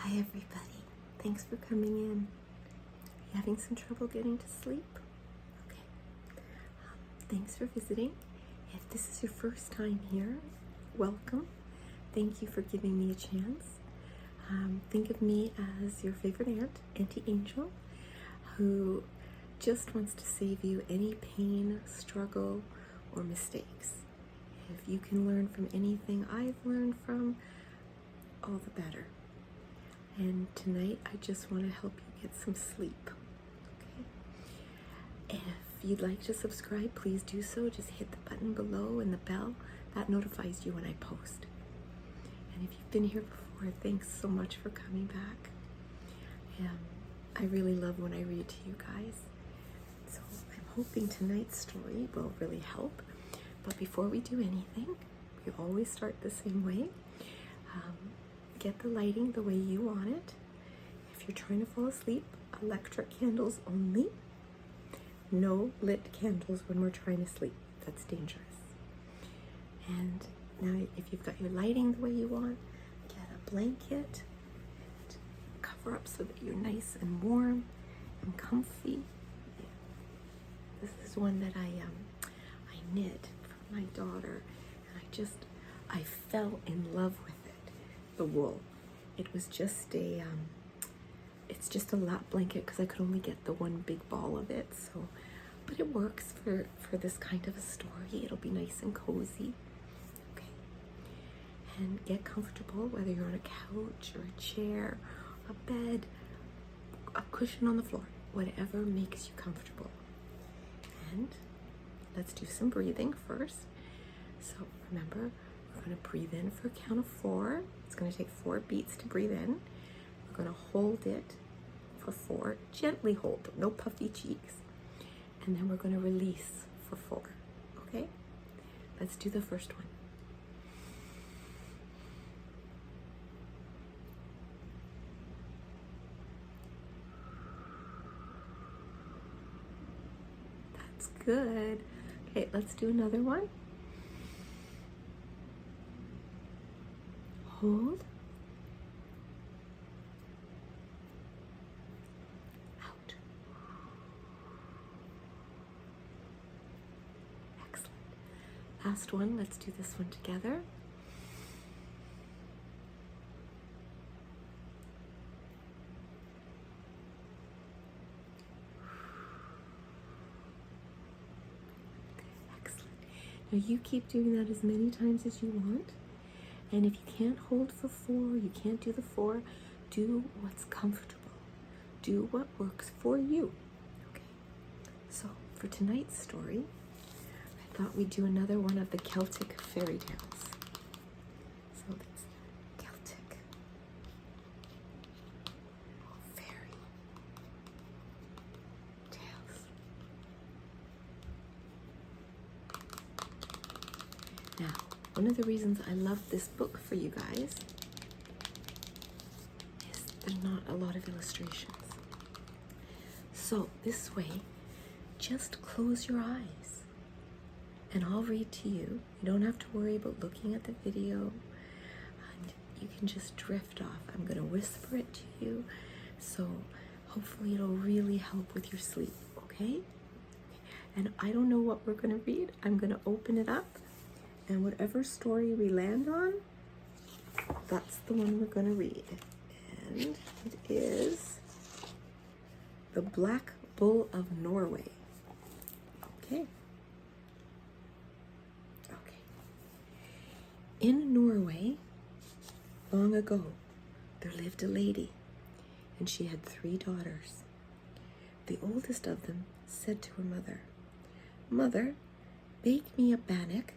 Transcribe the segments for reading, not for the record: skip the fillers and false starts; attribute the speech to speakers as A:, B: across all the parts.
A: Hi everybody, thanks for coming in. You having some trouble getting to sleep? Okay, thanks for visiting. If this is your first time here, welcome. Thank you for giving me a chance. Think of me as your favorite aunt, Auntie Angel, who just wants to save you any pain, struggle, or mistakes. If you can learn from anything I've learned from, all the better. And tonight I just want to help you get some sleep. Okay? If you'd like to subscribe, please do so. Just hit the button below and the bell. That notifies you when I post. And if you've been here before, thanks so much for coming back. I really love when I read to you guys. So I'm hoping tonight's story will really help. But before we do anything, we always start the same way. Get the lighting the way you want it. If you're trying to fall asleep, electric candles only. No lit candles when we're trying to sleep. That's dangerous. And now if you've got your lighting the way you want, get a blanket and cover up so that you're nice and warm and comfy. This is one that I knit for my daughter, and I fell in love with it, the wool. It was just it's just a lap blanket because I could only get the one big ball of it, so, but it works for this kind of a story. It'll be nice and cozy. Okay, and get comfortable, whether you're on a couch or a chair, a bed, a cushion on the floor, whatever makes you comfortable. And let's do some breathing first. So remember, we're going to breathe in for a count of 4. It's going to take 4 beats to breathe in. We're going to hold it for 4. Gently hold, no puffy cheeks. And then we're going to release for 4. Okay? Let's do the first one. That's good. Okay, let's do another one. Hold. Out. Excellent. Last one. Let's do this one together. Excellent. Now you keep doing that as many times as you want. And if you can't hold for 4, you can't do the 4, do what's comfortable. Do what works for you. Okay. So for tonight's story, I thought we'd do another one of the Celtic fairy tales. So that's Celtic fairy tales. Now, one of the reasons I love this book for you guys is there's not a lot of illustrations. So this way, just close your eyes and I'll read to you. You don't have to worry about looking at the video. And you can just drift off. I'm going to whisper it to you, so hopefully it'll really help with your sleep, okay? And I don't know what we're going to read. I'm going to open it up. And whatever story we land on, that's the one we're going to read. And it is The Black Bull of Norway. Okay. Okay. In Norway, long ago, there lived a lady, and she had 3 daughters. The oldest of them said to her mother, "Mother, bake me a bannock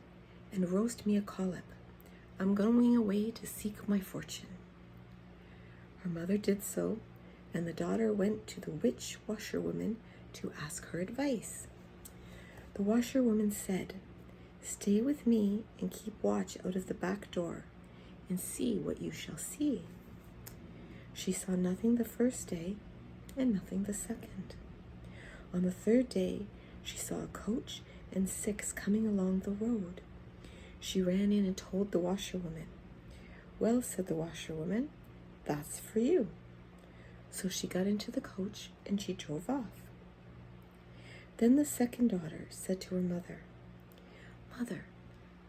A: and roast me a collop. I'm going away to seek my fortune." Her mother did so, and the daughter went to the witch washerwoman to ask her advice. The washerwoman said, "Stay with me and keep watch out of the back door, and see what you shall see." She saw nothing the first day, and nothing the second. On the 3rd day, she saw a coach and 6 coming along the road. She ran in and told the washerwoman. "Well," said the washerwoman, That's for you." So she got into the coach and she drove off. Then the second daughter said to her mother, "Mother,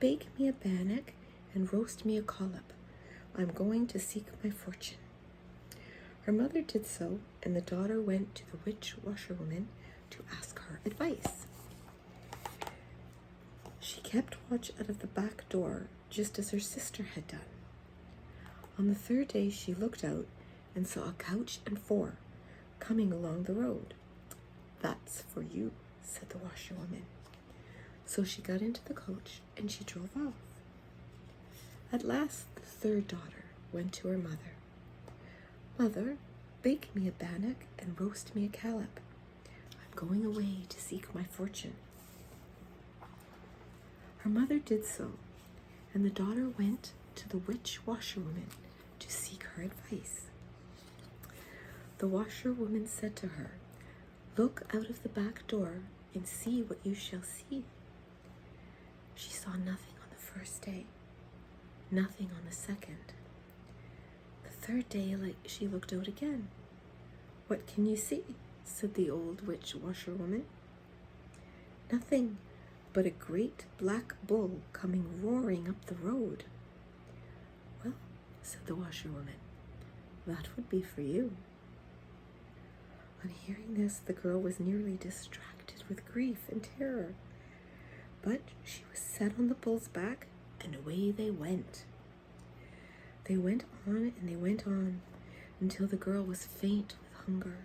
A: bake me a bannock and roast me a collop. I'm going to seek my fortune." Her mother did so, and the daughter went to the witch washerwoman to ask her advice. She kept watch out of the back door, just as her sister had done. On the third day she looked out and saw a couch and four coming along the road. "That's for you," said the washerwoman. So she got into the coach and she drove off. At last the third daughter went to her mother. "Mother, bake me a bannock and roast me a collop. I'm going away to seek my fortune." Her mother did so, and the daughter went to the witch washerwoman to seek her advice. The washerwoman said to her, "Look out of the back door and see what you shall see." She saw nothing on the first day, nothing on the second. The third day she looked out again. "What can you see?" said the old witch washerwoman. "Nothing but a great black bull coming roaring up the road." "Well," said the washerwoman, "that would be for you." On hearing this, the girl was nearly distracted with grief and terror, but she was set on the bull's back, and away they went. They went on and they went on until the girl was faint with hunger.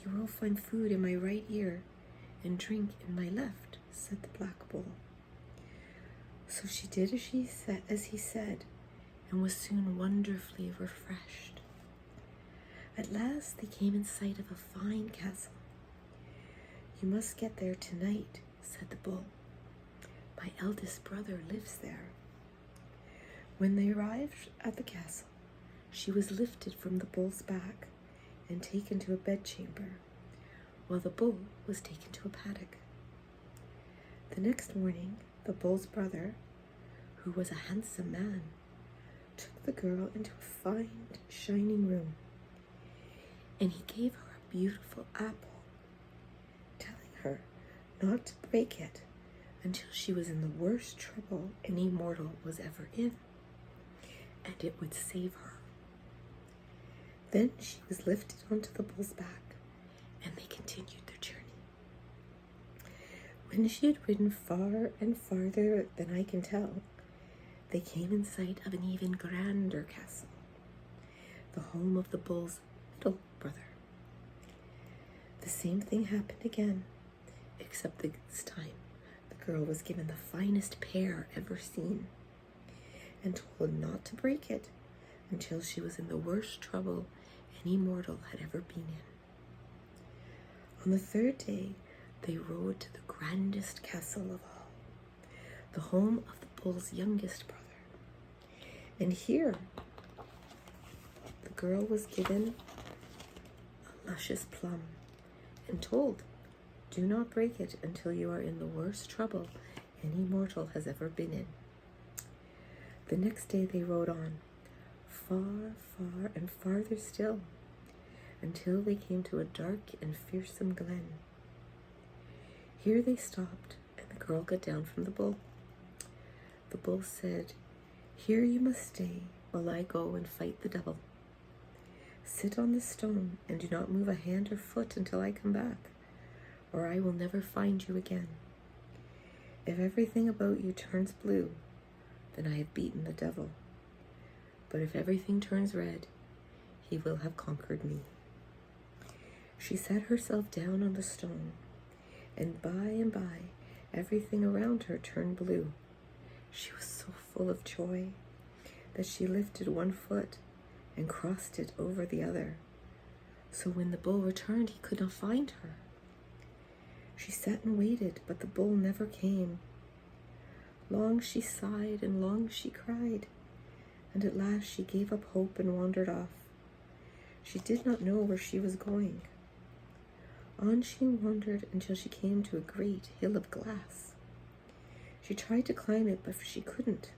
A: "You will find food in my right ear and drink in my left," said the black bull. So she did as he said, and was soon wonderfully refreshed. At last they came in sight of a fine castle. "You must get there tonight," said the bull. "My eldest brother lives there." When they arrived at the castle, she was lifted from the bull's back and taken to a bedchamber, while the bull was taken to a paddock. The next morning, the bull's brother, who was a handsome man, took the girl into a fine, shining room, and he gave her a beautiful apple, telling her not to break it until she was in the worst trouble any mortal was ever in, and it would save her. Then she was lifted onto the bull's back, and they continued their journey. When she had ridden far and farther than I can tell, they came in sight of an even grander castle, the home of the bull's middle brother. The same thing happened again, except this time the girl was given the finest pear ever seen, and told not to break it until she was in the worst trouble any mortal had ever been in. On the third day, they rode to the grandest castle of all, the home of the bull's youngest brother. And here, the girl was given a luscious plum and told, "Do not break it until you are in the worst trouble any mortal has ever been in." The next day they rode on, far, far, and farther still, until they came to a dark and fearsome glen. Here they stopped, and the girl got down from the bull. The bull said, "Here you must stay while I go and fight the devil. Sit on the stone and do not move a hand or foot until I come back, or I will never find you again. If everything about you turns blue, then I have beaten the devil. But if everything turns red, he will have conquered me." She sat herself down on the stone, and by, everything around her turned blue. She was so full of joy that she lifted one foot and crossed it over the other. So when the bull returned, he could not find her. She sat and waited, but the bull never came. Long she sighed and long she cried, and at last she gave up hope and wandered off. She did not know where she was going. On she wandered until she came to a great hill of glass. She tried to climb it, but she couldn't.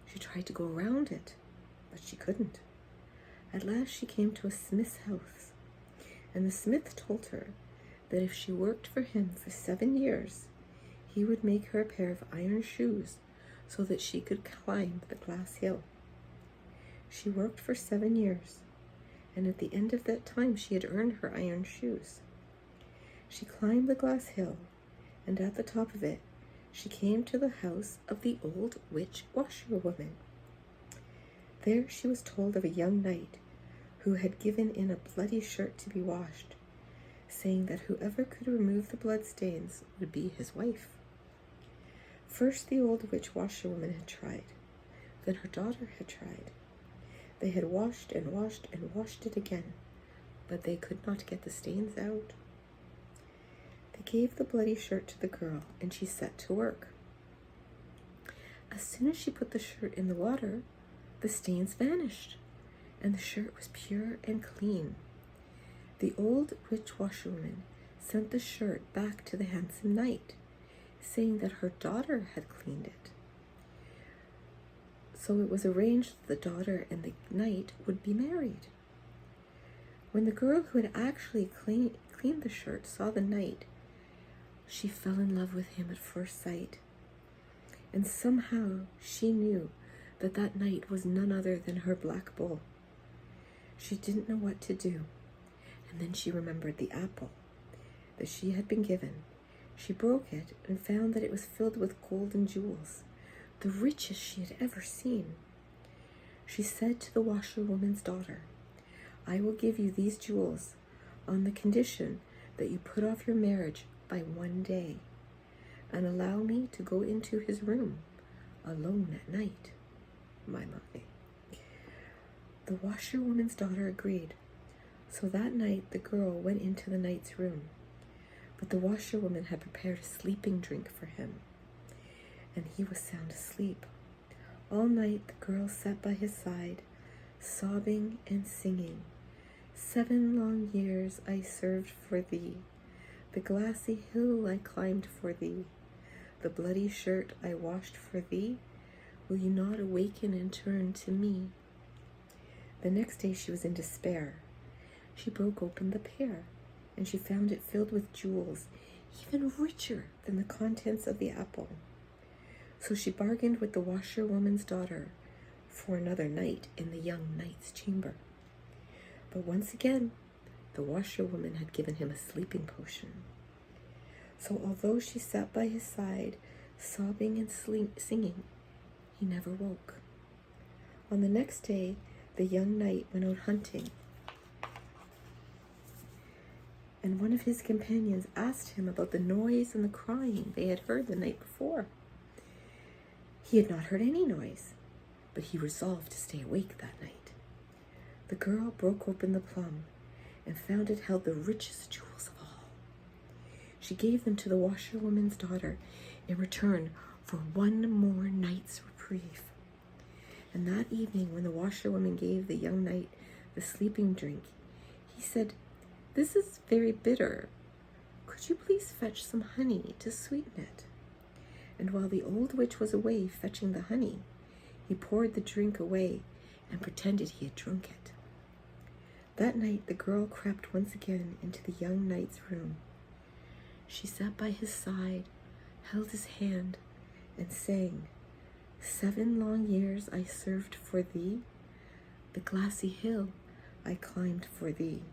A: She tried to go around it, but she couldn't. At last she came to a smith's house, and the smith told her that if she worked for him for 7 years, he would make her a pair of iron shoes so that she could climb the glass hill. She worked for 7 years, and at the end of that time she had earned her iron shoes. She climbed the glass hill, and at the top of it she came to the house of the old witch washerwoman. There she was told of a young knight who had given in a bloody shirt to be washed, saying that whoever could remove the blood stains would be his wife. First the old witch washerwoman had tried, then her daughter had tried. They had washed and washed and washed it again, but they could not get the stains out. They gave the bloody shirt to the girl, and she set to work. As soon as she put the shirt in the water, the stains vanished, and the shirt was pure and clean. The old witch washerwoman sent the shirt back to the handsome knight, saying that her daughter had cleaned it. So it was arranged that the daughter and the knight would be married. When the girl who had actually cleaned the shirt saw the knight, she fell in love with him at first sight. And somehow she knew that that knight was none other than her black bull. She didn't know what to do, and then she remembered the apple that she had been given. She broke it and found that it was filled with gold and jewels, the richest she had ever seen. She said to the washerwoman's daughter, "I will give you these jewels on the condition that you put off your marriage by 1 day and allow me to go into his room alone at night, my lovey." The washerwoman's daughter agreed. So that night the girl went into the knight's room, but the washerwoman had prepared a sleeping drink for him, and he was sound asleep. All night the girl sat by his side, sobbing and singing, "7 long years I served for thee, the glassy hill I climbed for thee, the bloody shirt I washed for thee, will you not awaken and turn to me?" The next day she was in despair. She broke open the pear, and she found it filled with jewels, even richer than the contents of the apple. So she bargained with the washerwoman's daughter for another night in the young knight's chamber. But once again, the washerwoman had given him a sleeping potion. So although she sat by his side, sobbing and singing, he never woke. On the next day, the young knight went out hunting, and one of his companions asked him about the noise and the crying they had heard the night before. He had not heard any noise, but he resolved to stay awake that night. The girl broke open the plum and found it held the richest jewels of all. She gave them to the washerwoman's daughter in return for 1 more night's reprieve. And that evening, when the washerwoman gave the young knight the sleeping drink, he said, "This is very bitter. Could you please fetch some honey to sweeten it?" And while the old witch was away fetching the honey, he poured the drink away and pretended he had drunk it. That night the girl crept once again into the young knight's room. She sat by his side, held his hand, and sang, "7 long years I served for thee, the glassy hill I climbed for thee,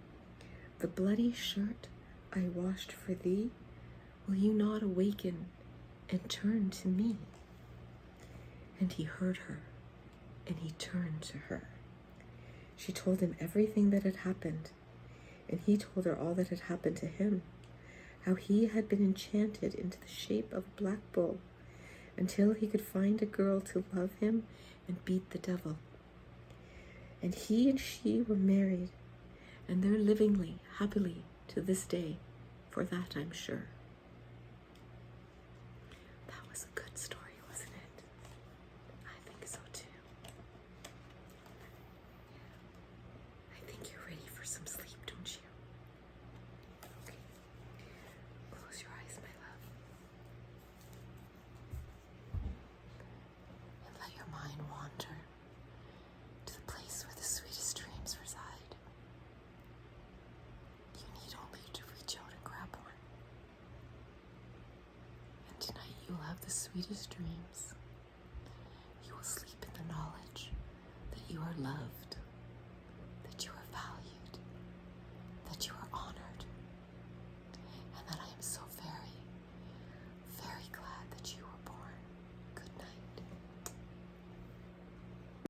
A: the bloody shirt I washed for thee, will you not awaken and turn to me?" And he heard her, and he turned to her. She told him everything that had happened, and he told her all that had happened to him, how he had been enchanted into the shape of a black bull until he could find a girl to love him and beat the devil. And he and she were married, and they're living happily to this day, for that I'm sure. That was a good story, wasn't it? I think so too. I think you're ready for some sleep, don't you? Okay. Close your eyes, my love. And let your mind wander to the place where the sweetest dreams reside. And tonight you will have the sweetest dreams. You will sleep in the knowledge that you are loved